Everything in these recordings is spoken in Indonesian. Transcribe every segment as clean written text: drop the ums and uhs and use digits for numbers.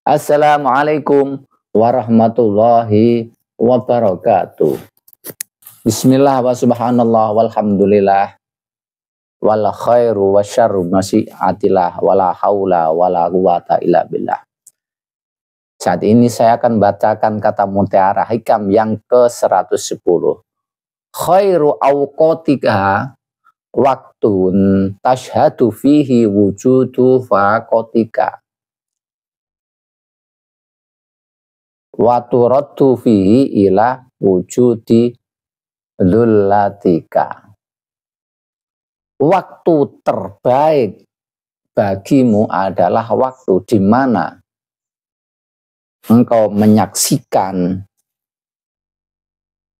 Assalamualaikum warahmatullahi wabarakatuh. Bismillah wa subhanallah walhamdulillah wala khairu wa syarru masyiatillah wala haula wala quwata illa billah. Saat ini saya akan bacakan kata mutiara hikam yang ke-110. Khairu awqatika waktun tashhadu fihi wujudu faqatika wa turaddu fihi ila wujudi dzullatika. Waktu terbaik bagimu adalah waktu di mana engkau menyaksikan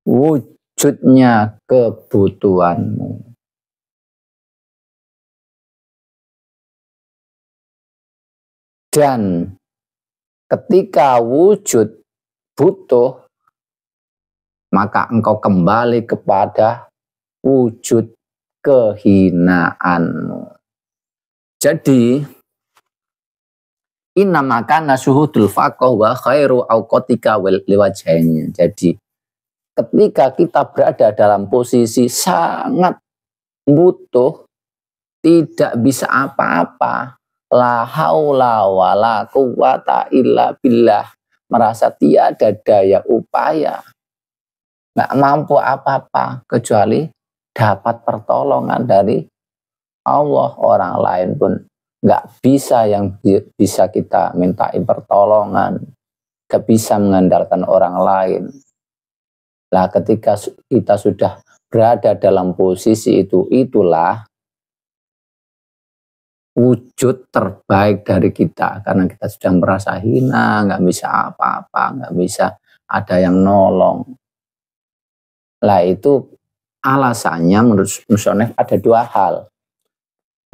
wujudnya kebutuhanmu. Dan ketika wujud butuh, maka engkau kembali kepada wujud kehinaanmu. Jadi, innamaka nasuhudul faqah wa khairu awqatika liwajhainya. Jadi, ketika kita berada dalam posisi sangat butuh, tidak bisa apa-apa, la haula wala quwata illa billah, merasa tiada daya upaya, nggak mampu apa-apa kecuali dapat pertolongan dari Allah. Orang lain pun nggak bisa yang bisa kita mintai pertolongan, nggak bisa mengandalkan orang lain. Nah, ketika kita sudah berada dalam posisi itu, itulah wujud terbaik dari kita, karena kita sudah merasa hina, nggak bisa apa-apa, nggak bisa ada yang nolong. Lah itu alasannya menurut musonef ada dua hal.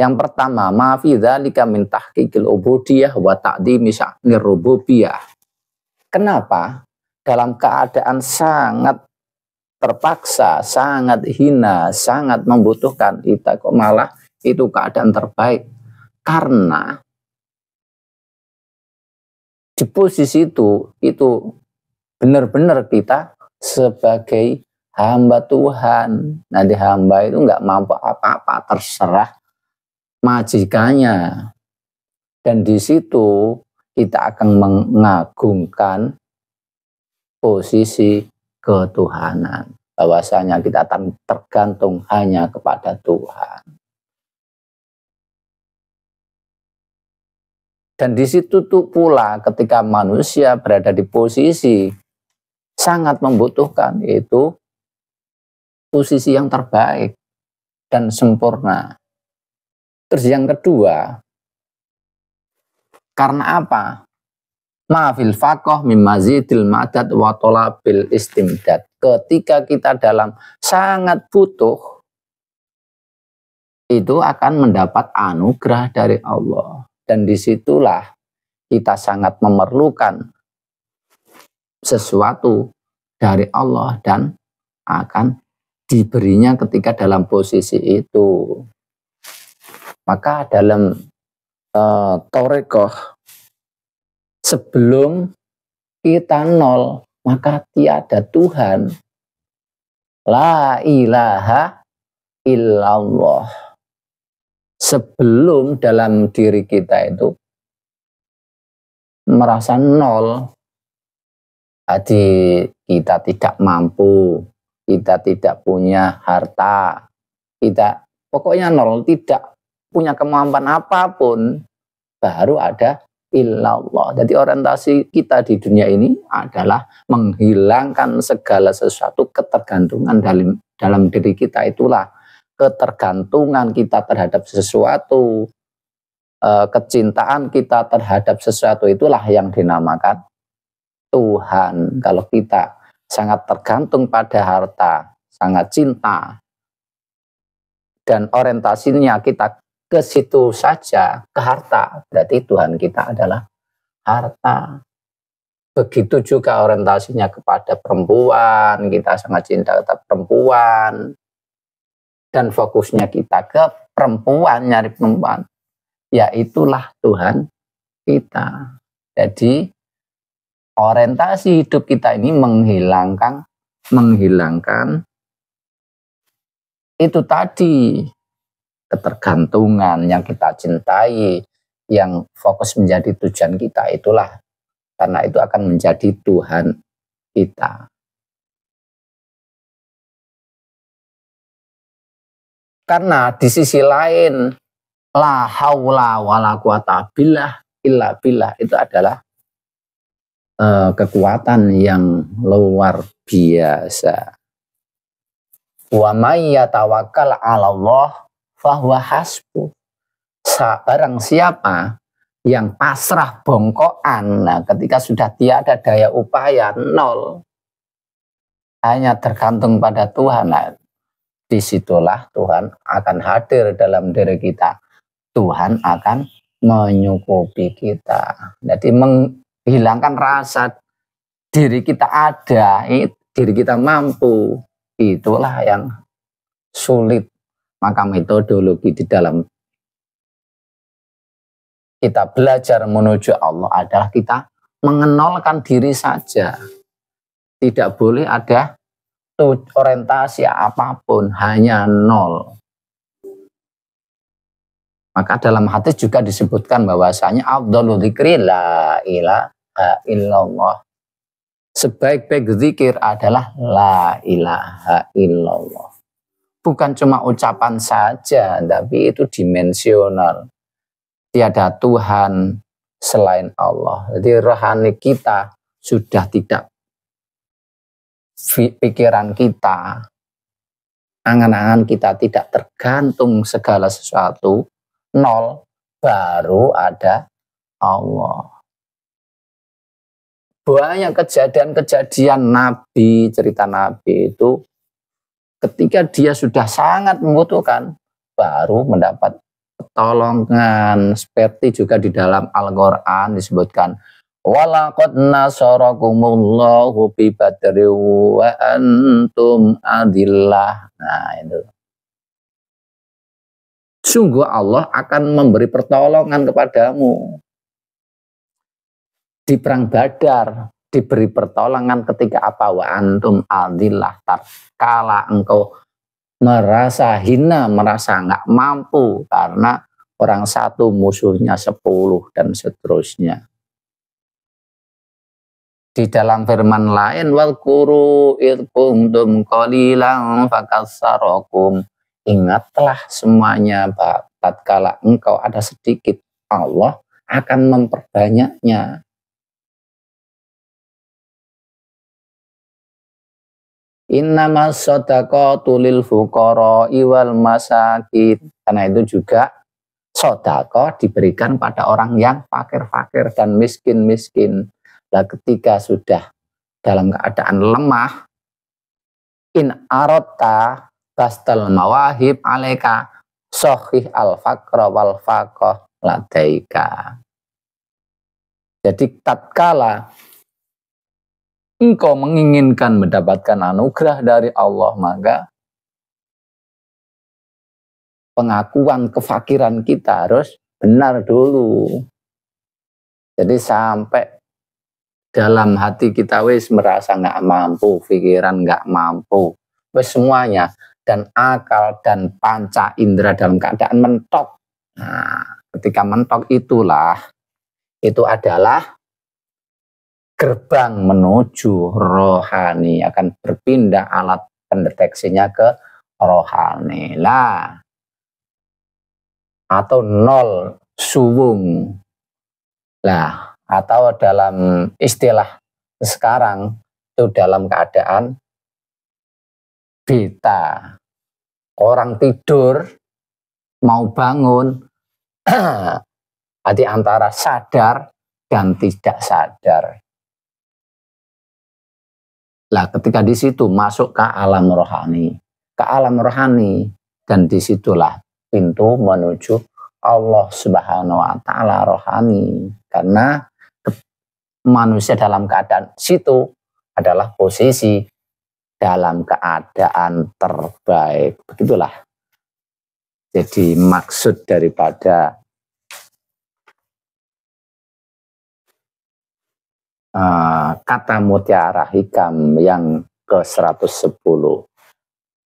Yang pertama, ma fi dzalika min tahqiqil ubudiyah wa ta'dhimi sya'nir rububiyah. Kenapa? Dalam keadaan sangat terpaksa, sangat hina, sangat membutuhkan, kita kok malah itu keadaan terbaik. Karena di posisi itu benar-benar kita sebagai hamba Tuhan. Nanti hamba itu nggak mampu apa-apa, terserah majikannya. Dan di situ kita akan mengagungkan posisi ketuhanan. Bahwasanya kita akan tergantung hanya kepada Tuhan. Dan di situ tuh pula ketika manusia berada di posisi sangat membutuhkan, itu posisi yang terbaik dan sempurna. Terus yang kedua, karena apa? Ma'fil faqah min mazidil ma'dad wa talabil istimdad. Ketika kita dalam sangat butuh, itu akan mendapat anugerah dari Allah. Dan disitulah kita sangat memerlukan sesuatu dari Allah dan akan diberinya ketika dalam posisi itu. Maka dalam Thariqah, sebelum kita nol, maka tiada Tuhan. La ilaha illallah. Sebelum dalam diri kita itu merasa nol, jadi kita tidak mampu, kita tidak punya harta, kita pokoknya nol, tidak punya kemampuan apapun, baru ada illallah. Jadi orientasi kita di dunia ini adalah menghilangkan segala sesuatu ketergantungan dalam diri kita. Itulah ketergantungan kita terhadap sesuatu, kecintaan kita terhadap sesuatu, itulah yang dinamakan Tuhan. Kalau kita sangat tergantung pada harta, sangat cinta, dan orientasinya kita ke situ saja, ke harta, berarti Tuhan kita adalah harta. Begitu juga orientasinya kepada perempuan, kita sangat cinta kepada perempuan, dan fokusnya kita ke perempuan, nyari perempuan, ya itulah Tuhan kita. Jadi orientasi hidup kita ini menghilangkan itu tadi, ketergantungan yang kita cintai, yang fokus menjadi tujuan kita, itulah karena itu akan menjadi Tuhan kita. Karena di sisi lain, la haula wala quwata illa billah itu adalah kekuatan yang luar biasa. Wa may yatawakkal 'ala Allah fahuwa hasbuh. Barang siapa yang pasrah bongkoan, nah ketika sudah tiada daya upaya, nol, hanya tergantung pada Tuhan, nah, disitulah Tuhan akan hadir dalam diri kita. Tuhan akan menyukupi kita. Jadi menghilangkan rasa diri kita ada, diri kita mampu, itulah yang sulit. Maka metodologi di dalam kita belajar menuju Allah adalah kita mengenalkan diri saja. Tidak boleh ada orientasi apapun, hanya nol. Maka dalam hadis juga disebutkan bahwasanya afdhalul dzikri la ilaha illallah. Sebaik-baik zikir adalah la ilaha illallah. Bukan cuma ucapan saja, tapi itu dimensional. Tiada Tuhan selain Allah. Jadi rohani kita sudah tidak, pikiran kita, angan-angan kita tidak tergantung segala sesuatu, nol, baru ada Allah. Banyak kejadian-kejadian Nabi, cerita Nabi itu ketika dia sudah sangat membutuhkan, baru mendapat pertolongan. Seperti juga di dalam Al-Quran disebutkan, walaqad nasarakumullahu bi badri wa antum adillah. Nah itu. Sungguh Allah akan memberi pertolongan kepadamu. Di perang Badar diberi pertolongan ketika apa? Wa antum adillah. Tatkala engkau merasa hina, merasa nggak mampu karena orang satu musuhnya 10 dan seterusnya. Di dalam firman lain, wal quru id kuntum qalilan fakassarakum. Ingatlah semuanya, tatkala engkau ada sedikit, Allah akan memperbanyaknya. Innamas shadaqatu lil fuqara wal masakin. Karena itu juga sedekah diberikan pada orang yang fakir-fakir dan miskin-miskin. Nah, ketika sudah dalam keadaan lemah, in aradta bastal mawahib alaika sahih al faqra wal faqah ladaika. Jadi tatkala engkau menginginkan mendapatkan anugerah dari Allah, maka pengakuan kefakiran kita harus benar dulu. Jadi sampai dalam hati kita wis merasa nggak mampu, pikiran nggak mampu, wis semuanya, dan akal dan panca indera dalam keadaan mentok. Nah, ketika mentok itu adalah gerbang menuju rohani, akan berpindah alat pendeteksinya ke rohani lah, atau nol suwung lah, atau dalam istilah sekarang itu dalam keadaan beta, orang tidur mau bangun di antara sadar dan tidak sadar. Lah ketika di situ masuk ke alam rohani, dan disitulah pintu menuju Allah Subhanahu Wa Taala rohani. Karena manusia dalam keadaan situ adalah posisi dalam keadaan terbaik. Begitulah. Jadi maksud daripada kata mutiara hikam yang ke-110.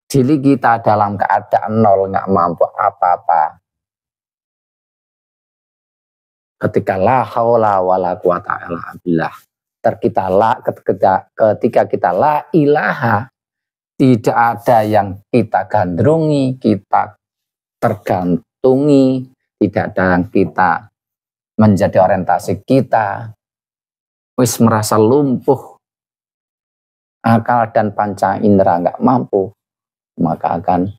Diri kita dalam keadaan nol, nggak mampu apa-apa. Ketika la haula wala quwata illa billah. Ketika kita la ilaha, tidak ada yang kita gandrungi, kita tergantungi, tidak ada yang kita menjadi orientasi kita. Wis merasa lumpuh, akal dan panca indera nggak mampu, maka akan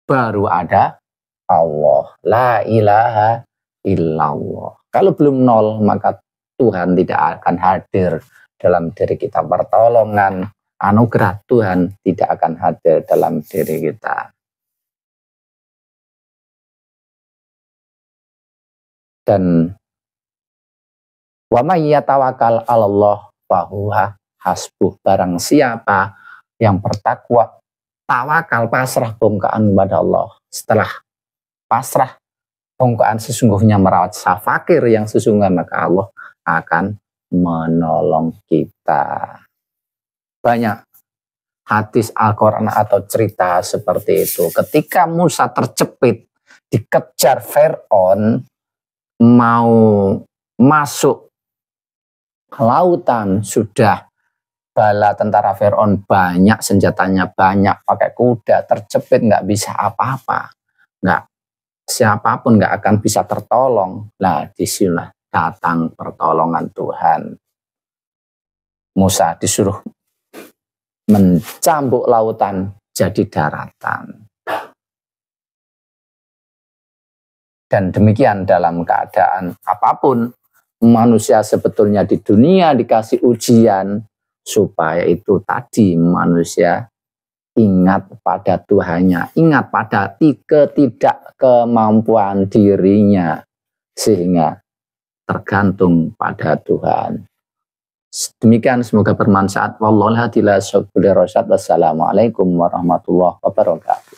baru ada Allah, la ilaha illallah. Kalau belum nol, maka Tuhan tidak akan hadir dalam diri kita. Pertolongan, anugerah Tuhan tidak akan hadir dalam diri kita. Dan wa may yatawakkal 'alallah fahuwa hasbuh. Barang siapa yang bertakwa, tawakal, pasrah bongkaan kepada Allah. Setelah pasrah bongkaan sesungguhnya merawat fakir yang sesungguhnya, maka Allah akan menolong kita. Banyak hadis Al-Quran atau cerita seperti itu. Ketika Musa terjepit, dikejar Fir'aun, mau masuk lautan, sudah bala tentara Fir'aun banyak, senjatanya banyak, pakai kuda, terjepit, nggak bisa apa-apa, siapapun nggak akan bisa tertolong. Nah, disinilah datang pertolongan Tuhan. Musa disuruh mencambuk lautan jadi daratan. Dan demikian dalam keadaan apapun, manusia sebetulnya di dunia dikasih ujian supaya itu tadi manusia ingat pada Tuhannya, ingat pada ketidakkemampuan dirinya, sehingga tergantung pada Tuhan. Demikian, semoga bermanfaat. Wassalamualaikum warahmatullahi wabarakatuh.